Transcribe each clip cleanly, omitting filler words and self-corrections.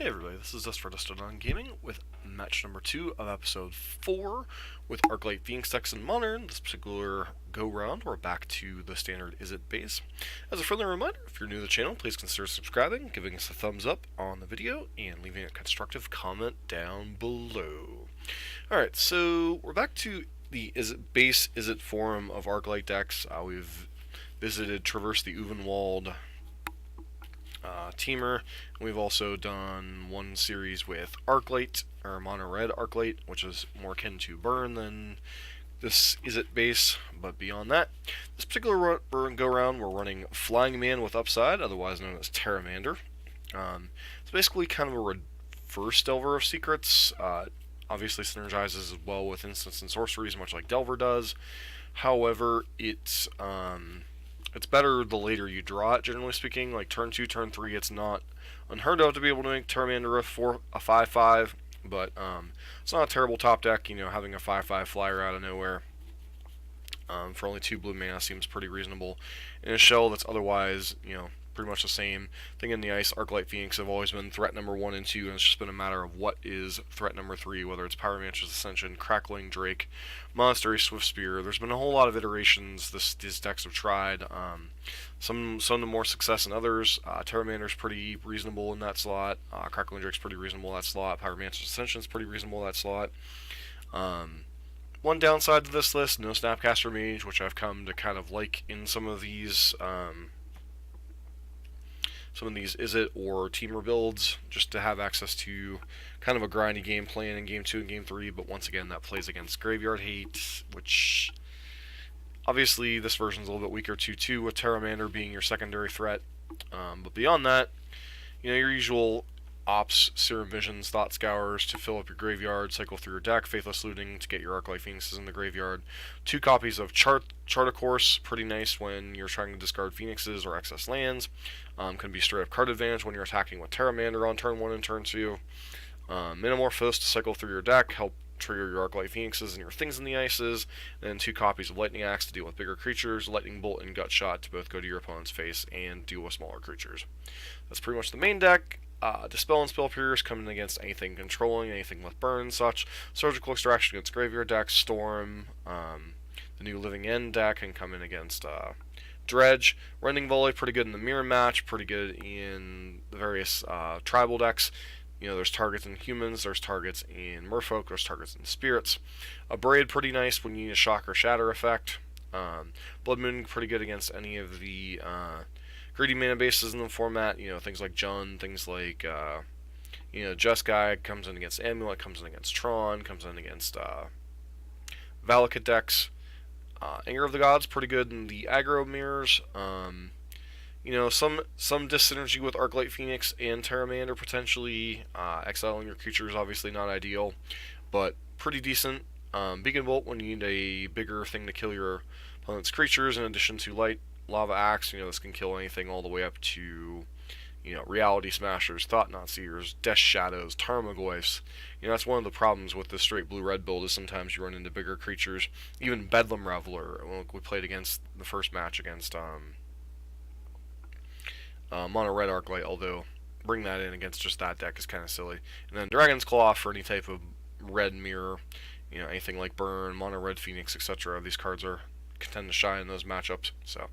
Hey everybody, this is Dust Gaming with match number 2 of episode 4 with Arclight Phoenix decks in Modern. This particular go-round, we're back to the standard Izzet base. As a friendly reminder, if you're new to the channel, please consider subscribing, giving us a thumbs up on the video, and leaving a constructive comment down below. Alright, so we're back to the base Izzet forum of Arclight decks. We've visited, traversed the Uvenwald Teamer. We've also done one series with Arclight, or Mono Red Arclight, which is more akin to Burn than this Izzet base. But beyond that, this particular go-round, we're running Flying Man with Upside, otherwise known as Pteramander. It's basically kind of a reverse Delver of Secrets. Obviously synergizes as well with instants and sorceries, much like Delver does. However, it's better the later you draw it, generally speaking. Like turn 2, turn 3, it's not unheard of to be able to make Pteramander a 5/5, but it's not a terrible top deck. You know, having a 5/5 flyer out of nowhere for only 2 blue mana seems pretty reasonable. In a shell that's otherwise, you know, pretty much the same thing in the ice. Arclight Phoenix have always been threat number 1 and 2, and it's just been a matter of what is threat number 3, whether it's Pyromancer's Ascension, Crackling Drake, Monastery Swift Spear. There's been a whole lot of iterations these decks have tried. Some to more success than others. Pteramander's pretty reasonable in that slot. Crackling Drake's pretty reasonable in that slot. Pyromancer's Ascension's pretty reasonable in that slot. One downside to this list, no Snapcaster Mage, which I've come to kind of like in some of these Izzet or Teamer builds, just to have access to kind of a grindy game plan in Game 2 and Game 3, but once again, that plays against Graveyard Hate, which obviously this version's a little bit weaker 2/2, with Pteramander being your secondary threat. But beyond that, you know, your usual ops, Serum Visions, Thought Scours to fill up your graveyard, cycle through your deck, Faithless Looting to get your Arclight Phoenixes in the graveyard, 2 copies of Chart of Course, pretty nice when you're trying to discard Phoenixes or excess lands. Can be straight up card advantage when you're attacking with Pteramander on turn 1 and turn 2. Metamorphose to cycle through your deck, help trigger your Arclight Phoenixes and your things in the ices, and then 2 copies of Lightning Axe to deal with bigger creatures, Lightning Bolt and Gut Shot to both go to your opponent's face and deal with smaller creatures. That's pretty much the main deck. Dispel and Spell Pierce coming against anything controlling, anything with burn, such. Surgical Extraction against graveyard decks. Storm, the new Living End deck can come in against Dredge. Rending Volley, pretty good in the mirror match, pretty good in the various tribal decks. You know, there's targets in humans, there's targets in merfolk, there's targets in spirits. Braid, pretty nice when you need a Shock or Shatter effect. Blood Moon, pretty good against any of the greedy mana bases in the format, you know, things like Jund, things like, you know, Just Guy comes in against Amulet, comes in against Tron, comes in against Valakut decks. Anger of the Gods, pretty good in the aggro mirrors. You know, some dyssynergy with Arclight Phoenix and Pteramander potentially. Exiling your creatures, obviously not ideal, but pretty decent. Beacon Bolt when you need a bigger thing to kill your opponent's creatures, in addition to Light Lava Axe. You know, this can kill anything all the way up to, you know, Reality Smashers, Thought-Knot Seers, Death Shadows, Tarmogoyfs. You know, that's one of the problems with the straight blue-red build, is sometimes you run into bigger creatures. Even Bedlam Reveler, when we played against the first match against Mono Red Arclight, although bring that in against just that deck is kind of silly. And then Dragon's Claw for any type of red mirror, you know, anything like Burn, Mono Red Phoenix, etc. These cards tend to shine in those matchups. So,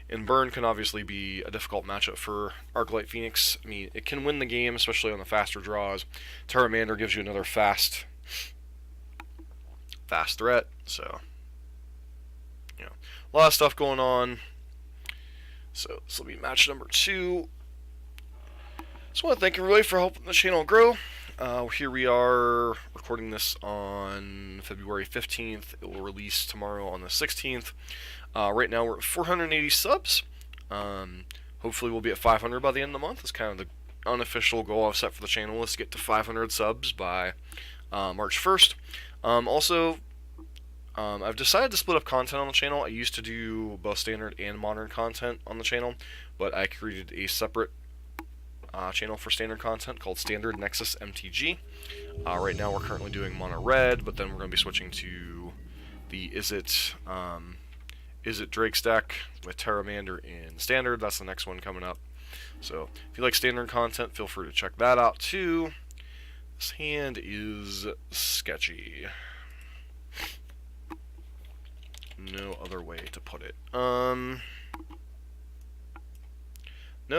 and Burn can obviously be a difficult matchup for Arclight Phoenix. I mean, it can win the game, especially on the faster draws. Pteramander gives you another fast threat. So, you know, a lot of stuff going on. So this will be match number 2. Just want to thank everybody for helping the channel grow. Here we are recording this on February 15th. It will release tomorrow on the 16th. Right now we're at 480 subs. Hopefully we'll be at 500 by the end of the month. It's kind of the unofficial goal I've set for the channel, is to get to 500 subs by March 1st. I've decided to split up content on the channel. I used to do both standard and modern content on the channel, but I created a separate channel for standard content called Standard Nexus MTG. Right now we're currently doing Mono Red, but then we're going to be switching to the Izzet Drake's deck with Pteramander in Standard. That's the next one coming up. So if you like standard content, feel free to check that out too. This hand is sketchy. No other way to put it. No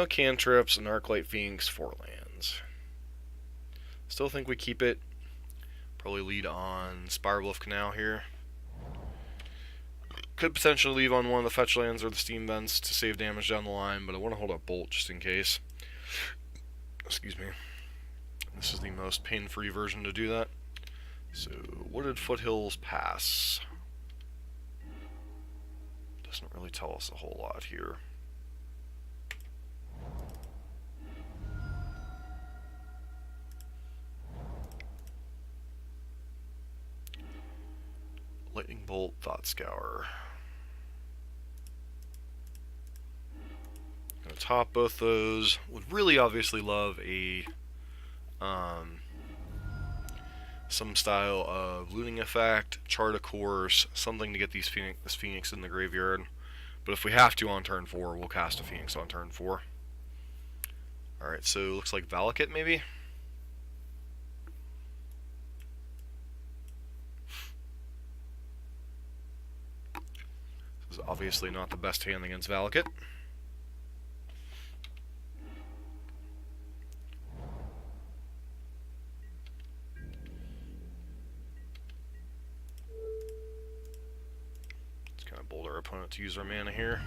cantrips, and Arclight Phoenix, 4 lands. Still think we keep it. Probably lead on Spirebluff Canal here. Could potentially leave on one of the fetch lands or the steam vents to save damage down the line, but I want to hold up Bolt just in case. Excuse me. This is the most pain-free version to do that. So, Wooded Foothills Pass. Doesn't really tell us a whole lot here. Lightning Bolt, Thought Scour. Gonna top both those. Would really obviously love a some style of looting effect, chart a course, something to get this Phoenix in the graveyard. But if we have to on turn 4, we'll cast a Phoenix on turn 4. Alright, so looks like Valakut maybe? This is obviously not the best hand against Valakut. Let's kind of bold our opponent to use our mana here.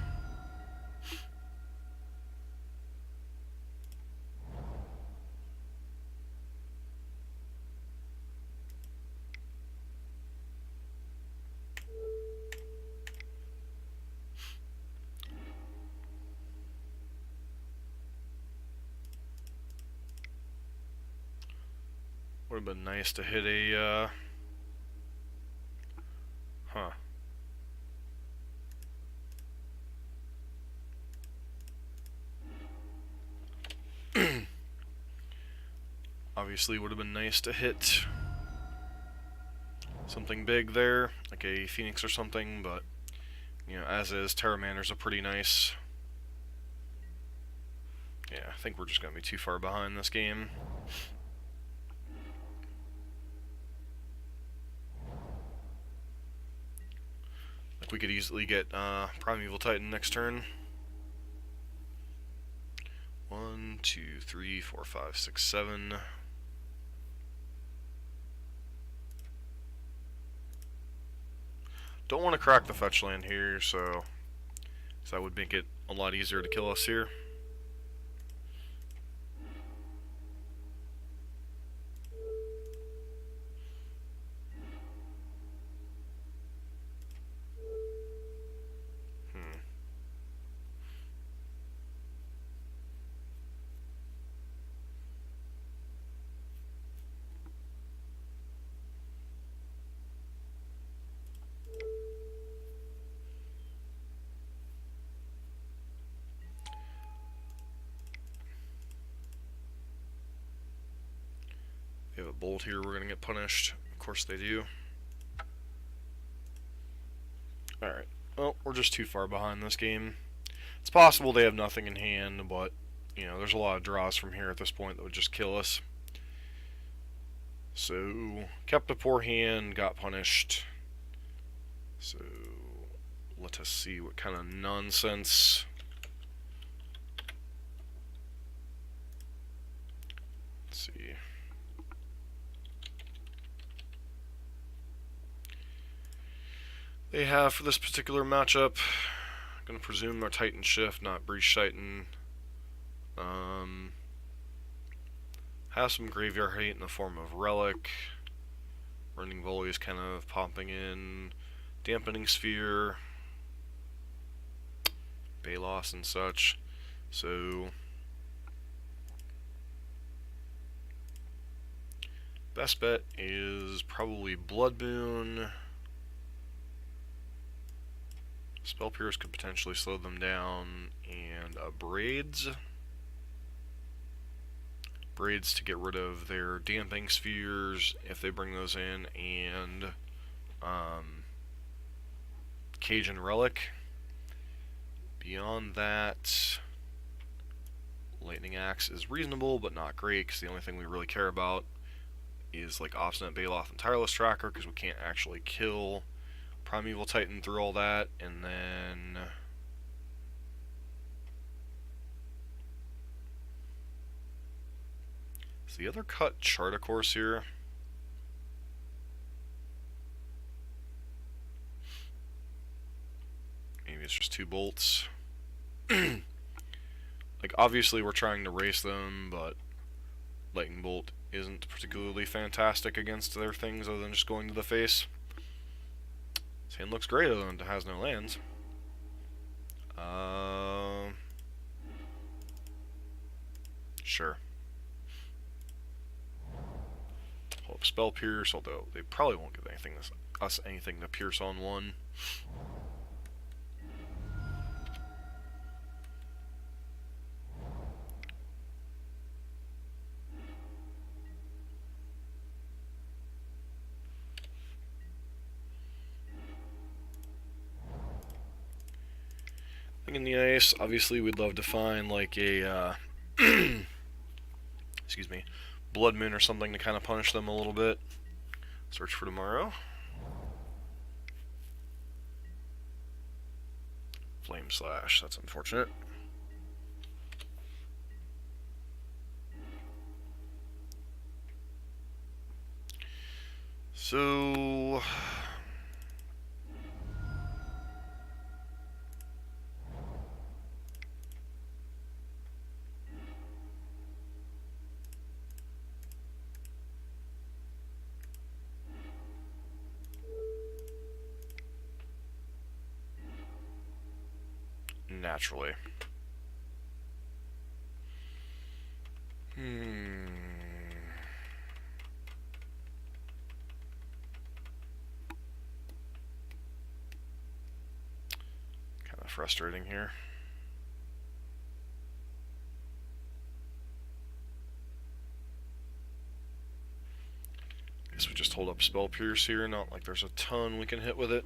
Would have been nice to hit a, Obviously would have been nice to hit something big there, like a Phoenix or something, but, you know, as is, Pteramander's a pretty nice... Yeah, I think we're just going to be too far behind this game. Like, we could easily get Primeval Titan next turn. 1, 2, 3, 4, 5, 6, 7. Don't want to crack the fetch land here, so that would make it a lot easier to kill us here. They have a Bolt here, we're going to get punished. Of course they do. Alright, well, we're just too far behind this game. It's possible they have nothing in hand, but, you know, there's a lot of draws from here at this point that would just kill us. So, kept a poor hand, got punished. So, let us see what kind of nonsense. Let's see. They have for this particular matchup. I'm going to presume they're Titan Shift, not Breach Titan. Have some graveyard hate in the form of Relic. Running Volley is kind of popping in. Dampening Sphere. Balos and such. So, best bet is probably Blood Moon. Spell Pierce could potentially slow them down, and Braids. Braids to get rid of their damping spheres if they bring those in, and Cajun Relic. Beyond that, Lightning Axe is reasonable, but not great, because the only thing we really care about is like Obstinate Baloth and Tireless Tracker, because we can't actually kill Primeval Titan through all that. And then is the other cut Chart a Course here? Maybe it's just 2 bolts. Like, obviously we're trying to race them, but Lightning Bolt isn't particularly fantastic against their things other than just going to the face. This hand looks great other than it has no lands. Sure. Hold up Spell Pierce, although they probably won't give us anything to pierce on 1. In the ice, obviously we'd love to find like a excuse me, Blood Moon or something to kind of punish them a little bit. Search for Tomorrow. Flame Slash, that's unfortunate. So naturally. Kind of frustrating here. Guess we just hold up Spell Pierce here, not like there's a ton we can hit with it.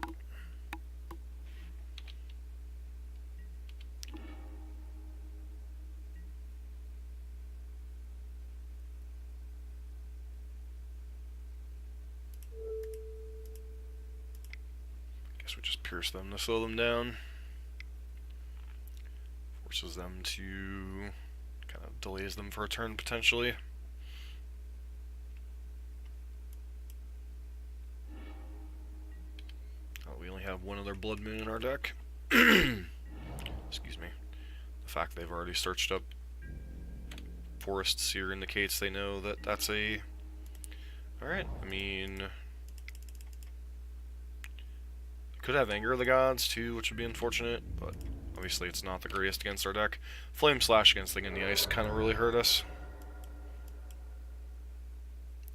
Guess we just pierce them to slow them down. Forces them to kind of delays them for a turn potentially. Oh, we only have 1 other Blood Moon in our deck. Excuse me. The fact they've already searched up forests here indicates they know that that's a... Alright, I mean... Could have Anger of the Gods too, which would be unfortunate, but obviously it's not the greatest against our deck. Flame Slash against Thing in the Ice kind of really hurt us.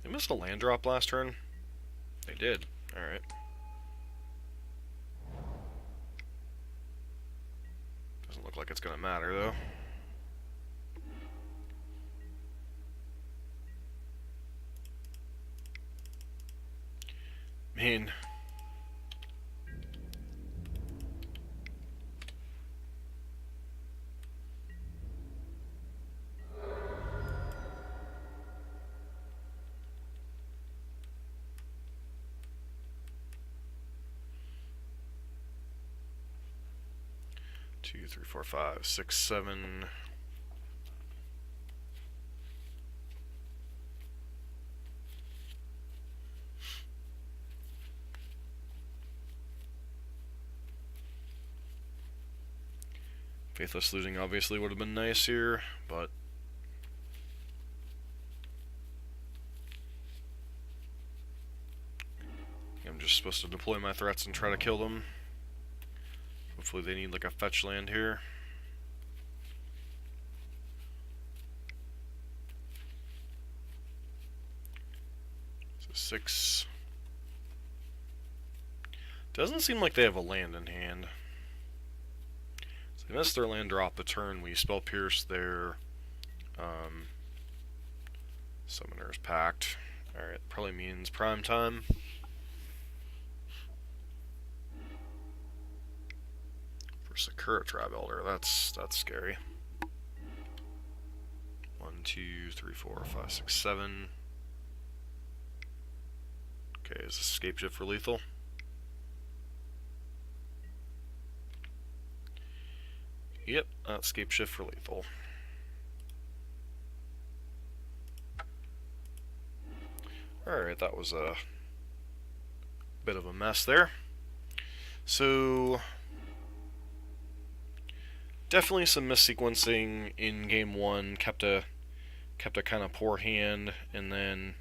They missed a land drop last turn? They did. Alright. Doesn't look like it's gonna matter though. I mean... Two, three, four, five, six, 7. Faithless Looting obviously would have been nice here, but I'm just supposed to deploy my threats and try to kill them. Hopefully they need like a fetch land here. So 6. Doesn't seem like they have a land in hand. So they missed their land drop the turn we Spell Pierce their Summoner's Pact. Alright, probably means prime time. For Sakura Tribe Elder, that's scary. 1, 2, 3, 4, 5, 6, 7. Okay, is this escape shift for lethal? Yep, escape shift for lethal. Alright, that was a bit of a mess there. So, definitely some missequencing in game 1. Kept a kind of poor hand, and then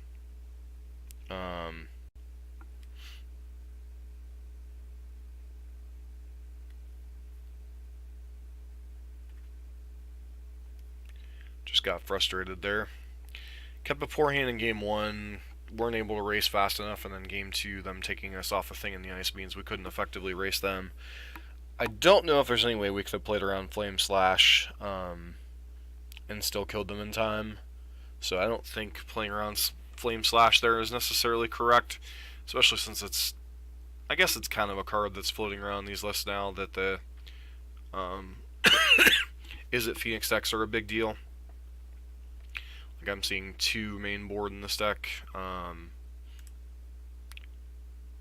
just got frustrated there. Kept a poor hand in game 1. Weren't able to race fast enough, and then game 2, them taking us off a thing in the ice means we couldn't effectively race them. I don't know if there's any way we could have played around Flame Slash and still killed them in time. So I don't think playing around Flame Slash there is necessarily correct, especially since it's, I guess it's kind of a card that's floating around these lists now that the Izzet Phoenix decks are a big deal. Like I'm seeing 2 main board in this deck.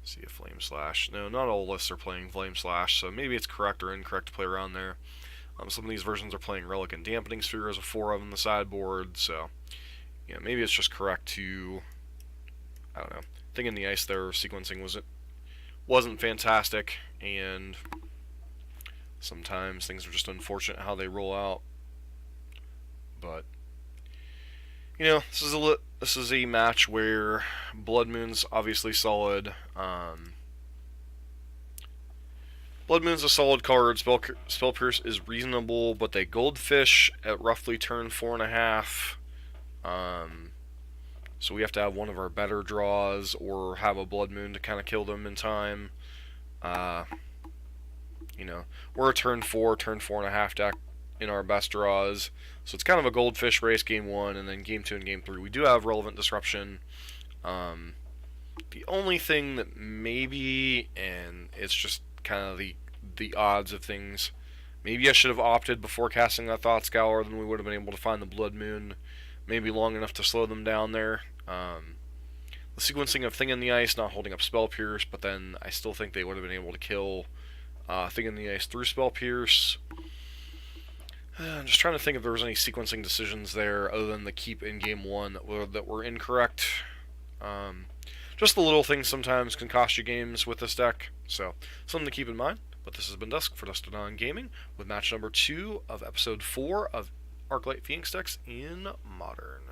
See a Flame Slash. No, not all lists are playing Flame Slash, so maybe it's correct or incorrect to play around there. Some of these versions are playing Relic and Dampening Sphere as a 4 of on the sideboard, so yeah, maybe it's just correct to, I don't know. Thing in the Ice there, sequencing wasn't fantastic, and sometimes things are just unfortunate how they roll out. But you know, this is a match where Blood Moon's obviously solid. Blood Moon's a solid card. Spell Pierce is reasonable, but they Goldfish at roughly turn 4.5. So we have to have one of our better draws, or have a Blood Moon to kind of kill them in time. You know, we're a turn 4.5 deck in our best draws. So it's kind of a Goldfish race game 1, and then game 2 and game 3 we do have Relevant Disruption. The only thing that maybe, and it's just kind of the odds of things, maybe I should have opted before casting that Thought Scour, then we would have been able to find the Blood Moon maybe long enough to slow them down there. The sequencing of Thing in the Ice not holding up Spell Pierce, but then I still think they would have been able to kill Thing in the Ice through Spell Pierce. I'm just trying to think if there was any sequencing decisions there other than the keep in game 1 that were incorrect. Just the little things sometimes can cost you games with this deck, so something to keep in mind. But this has been Dusk for Dusted On Gaming with match number 2 of episode 4 of Arclight Phoenix decks in Modern.